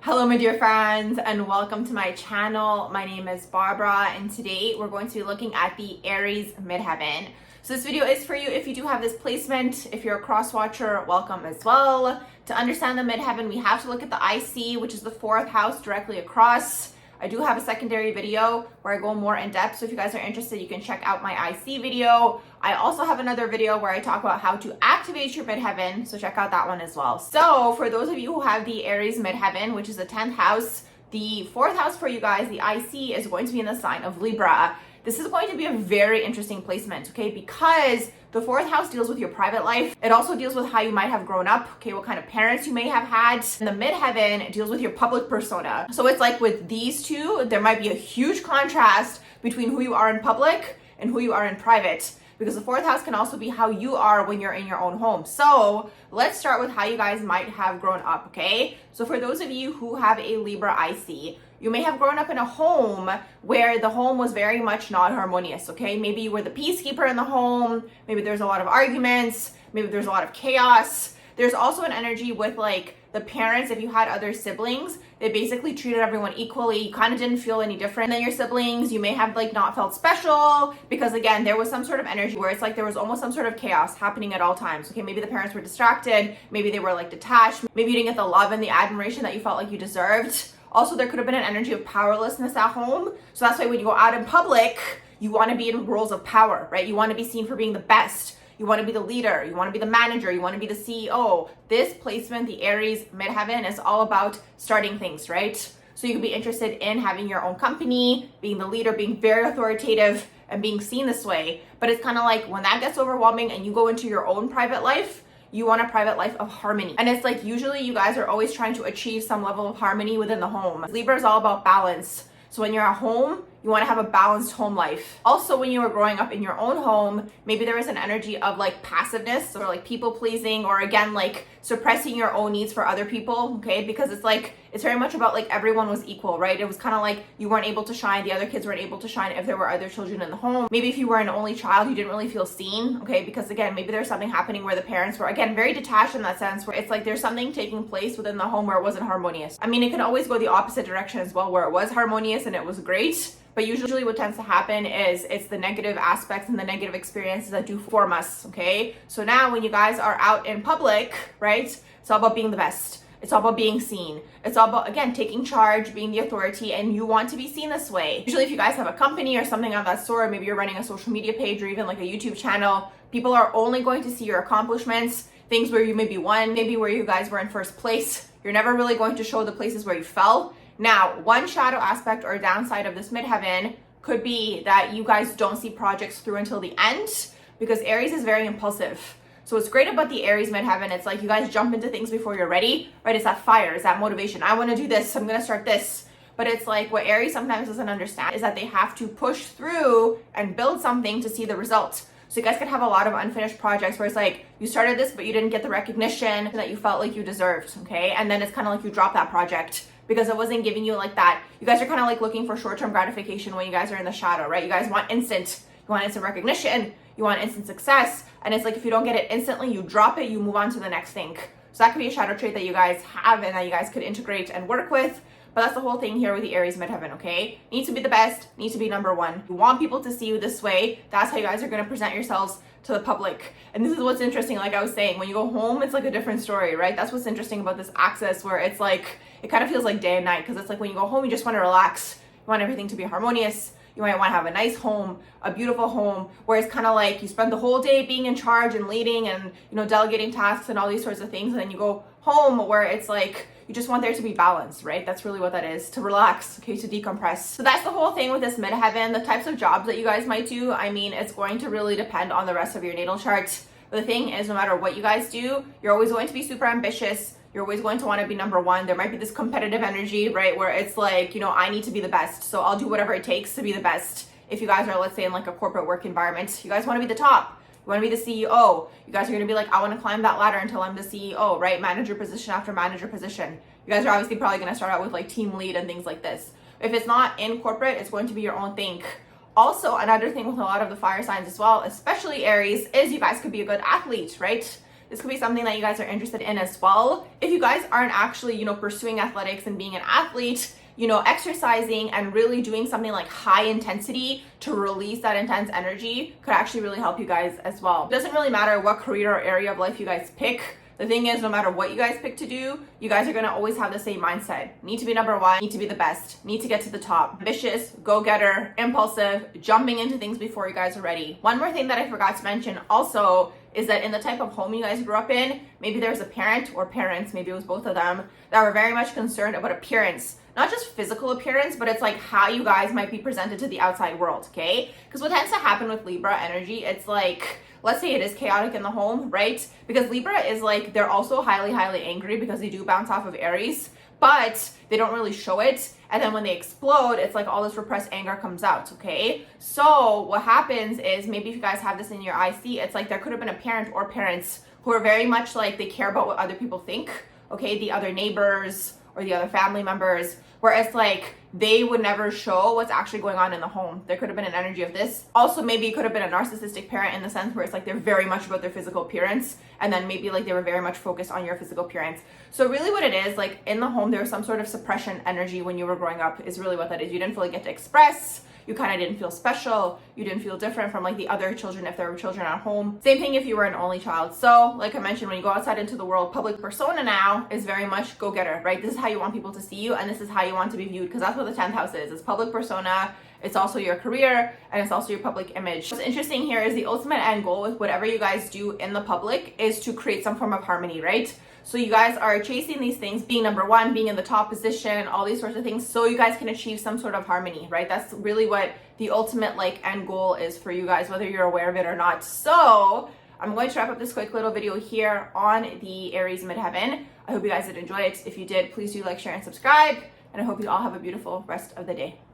Hello my dear friends and welcome to my channel. My name is Barbara and today we're going to be looking at the Aries Midheaven. So this video is for you if you do have this placement. If you're a cross watcher, welcome as well. To understand the Midheaven, we have to look at the IC, which is the fourth house directly across. I do have a secondary video where I go more in depth, so if you guys are interested, you can check out my IC video. I also have another video where I talk about how to activate your midheaven, so check out that one as well. So for those of you who have the Aries midheaven, which is the 10th house, the fourth house for you guys, the IC, is going to be in the sign of Libra. This is going to be a very interesting placement, okay, because the fourth house deals with your private life. It also deals with how you might have grown up, okay, what kind of parents you may have had. And the midheaven deals with your public persona. So it's like with these two, there might be a huge contrast between who you are in public and who you are in private, because the fourth house can also be how you are when you're in your own home. So let's start with how you guys might have grown up, okay? So for those of you who have a Libra IC, you may have grown up in a home where the home was very much not harmonious, okay? Maybe you were the peacekeeper in the home. Maybe there's a lot of arguments. Maybe there's a lot of chaos. There's also an energy with like the parents, if you had other siblings, they basically treated everyone equally. You kind of didn't feel any different than your siblings. You may have like not felt special because again, there was some sort of energy where it's like there was almost some sort of chaos happening at all times. Okay, maybe the parents were distracted. Maybe they were like detached. Maybe you didn't get the love and the admiration that you felt like you deserved. Also, there could have been an energy of powerlessness at home. So that's why when you go out in public, you want to be in roles of power, right? You want to be seen for being the best. You want to be the leader. You want to be the manager. You want to be the CEO. This placement, the Aries midheaven, is all about starting things, right? So you could be interested in having your own company, being the leader, being very authoritative, and being seen this way. But it's kind of like when that gets overwhelming and you go into your own private life, you want a private life of harmony. And it's like usually you guys are always trying to achieve some level of harmony within the home. Libra is all about balance. So when you're at home, you want to have a balanced home life. Also, when you were growing up in your own home, maybe there was an energy of like passiveness or like people pleasing, or again, like suppressing your own needs for other people, okay? Because it's like, it's very much about like everyone was equal, right? It was kind of like you weren't able to shine, the other kids weren't able to shine if there were other children in the home. Maybe if you were an only child, you didn't really feel seen, okay? Because again, maybe there's something happening where the parents were, again, very detached in that sense, where it's like there's something taking place within the home where it wasn't harmonious. I mean, it can always go the opposite direction as well, where it was harmonious and it was great. But usually what tends to happen is it's the negative aspects and the negative experiences that do form us, okay? So now when you guys are out in public, right, it's all about being the best. It's all about being seen. It's all about, again, taking charge, being the authority, and you want to be seen this way. Usually if you guys have a company or something of that sort, maybe you're running a social media page or even like a YouTube channel, people are only going to see your accomplishments, things where you maybe won, maybe where you guys were in first place. You're never really going to show the places where you fell. Now, one shadow aspect or downside of this midheaven could be that you guys don't see projects through until the end, because Aries is very impulsive. So what's great about the Aries midheaven, it's like you guys jump into things before you're ready, right? It's that fire, it's that motivation. I want to do this, I'm going to start this. But it's like what Aries sometimes doesn't understand is that they have to push through and build something to see the result. So you guys could have a lot of unfinished projects where it's like you started this, but you didn't get the recognition that you felt like you deserved, okay? And then it's kind of like you drop that project because it wasn't giving you like that. You guys are kind of like looking for short-term gratification when you guys are in the shadow, right? You guys want instant. You want instant recognition. You want instant success. And it's like if you don't get it instantly, you drop it, you move on to the next thing. So that could be a shadow trait that you guys have and that you guys could integrate and work with. But that's the whole thing here with the Aries midheaven, okay? Need to be the best, need to be number one. You want people to see you this way. That's how you guys are going to present yourselves to the public. And this is what's interesting, like I was saying, when you go home, it's like a different story, right? That's what's interesting about this axis, where it's like, it kind of feels like day and night, because it's like when you go home, you just want to relax. You want everything to be harmonious. You might want to have a nice home, a beautiful home, where it's kind of like you spend the whole day being in charge and leading and, you know, delegating tasks and all these sorts of things. And then you go home where it's like, you just want there to be balance, right? That's really what that is, to relax, okay, to decompress. So that's the whole thing with this midheaven. The types of jobs that you guys might do, I mean, it's going to really depend on the rest of your natal chart. But the thing is, no matter what you guys do, you're always going to be super ambitious. You're always going to want to be number one. There might be this competitive energy, right? Where it's like, you know, I need to be the best. So I'll do whatever it takes to be the best. If you guys are, let's say, in like a corporate work environment, you guys want to be the top. You want to be the CEO. You guys are going to be like, I want to climb that ladder until I'm the CEO, right? Manager position after manager position. You guys are obviously probably going to start out with like team lead and things like this. If it's not in corporate, it's going to be your own thing. Also, another thing with a lot of the fire signs as well, especially Aries, is you guys could be a good athlete, right? This could be something that you guys are interested in as well. If you guys aren't actually, pursuing athletics and being an athlete, exercising and really doing something like high intensity to release that intense energy could actually really help you guys as well. It doesn't really matter what career or area of life you guys pick. The thing is, no matter what you guys pick to do, you guys are gonna always have the same mindset. Need to be number one, need to be the best, need to get to the top. Ambitious, go-getter, impulsive, jumping into things before you guys are ready. One more thing that I forgot to mention also is that in the type of home you guys grew up in, maybe there's a parent or parents, maybe it was both of them, that were very much concerned about appearance. Not just physical appearance, but it's like how you guys might be presented to the outside world, okay? Because what tends to happen with Libra energy, it's like, let's say it is chaotic in the home, right? Because Libra is like, they're also highly, highly angry because they do bounce off of Aries, but they don't really show it. And then when they explode, it's like all this repressed anger comes out, okay? So what happens is, maybe if you guys have this in your IC, it's like there could have been a parent or parents who are very much like, they care about what other people think, okay? The other neighbors or the other family members, where it's like they would never show what's actually going on in the home. There could have been an energy of this. Also, maybe it could have been a narcissistic parent in the sense where it's like they're very much about their physical appearance, and then maybe like they were very much focused on your physical appearance. So really what it is, like in the home, there was some sort of suppression energy when you were growing up, is really what that is. You didn't fully get to express. You kind of didn't feel special. You didn't feel different from like the other children if there were children at home. Same thing if you were an only child. So like I mentioned, when you go outside into the world, public persona now is very much go-getter, right? This is how you want people to see you, and this is how you want to be viewed, because that's what the 10th house is. It's public persona, it's also your career, and it's also your public image. What's interesting here is the ultimate end goal with whatever you guys do in the public is to create some form of harmony, right? So you guys are chasing these things, being number one, being in the top position, all these sorts of things, so you guys can achieve some sort of harmony, right? That's really what the ultimate like end goal is for you guys, whether you're aware of it or not. So I'm going to wrap up this quick little video here on the Aries Midheaven. I hope you guys did enjoy it. If you did, please do like, share, and subscribe. And I hope you all have a beautiful rest of the day.